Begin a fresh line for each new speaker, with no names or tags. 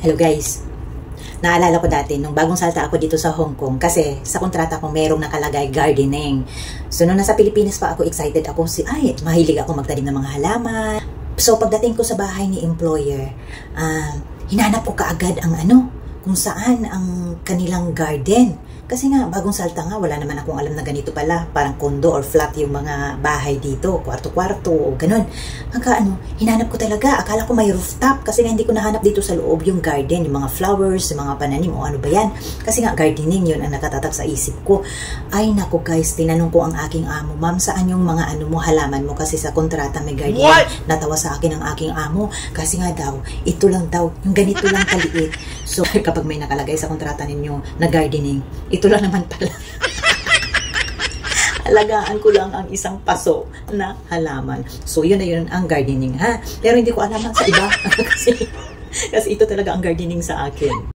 Hello guys, naalala ko dati nung bagong salta ako dito sa Hong Kong kasi sa kontrata ko merong nakalagay gardening. So nung nasa Pilipinas pa ako, excited ako, mahilig ako magtanim ng mga halaman. So pagdating ko sa bahay ni employer, hinanap ko kaagad ang kung saan ang kanilang garden. Kasi nga, bagong salta nga, wala naman akong alam na ganito pala. Parang condo or flat yung mga bahay dito. Kwarto-kwarto o ganun. Hinanap ko talaga. Akala ko may rooftop. Kasi nga hindi ko nahanap dito sa loob yung garden. Yung mga flowers, yung mga pananim o ano ba yan. Kasi nga, gardening yun ang nakatatak sa isip ko. Ay, naku guys, tinanong ko ang aking amo, ma'am, saan yung mga halaman mo? Kasi sa kontrata may gardening. What? Natawa sa akin ang aking amo. Kasi nga daw, ito lang daw, yung ganito lang kaliit. So, kapag may nakalagay sa kontrata ninyo na gardening, ito lang naman pala. Alagaan ko lang ang isang paso na halaman. So, yun na yun ang gardening, ha? Pero hindi ko alam sa iba. kasi ito talaga ang gardening sa akin.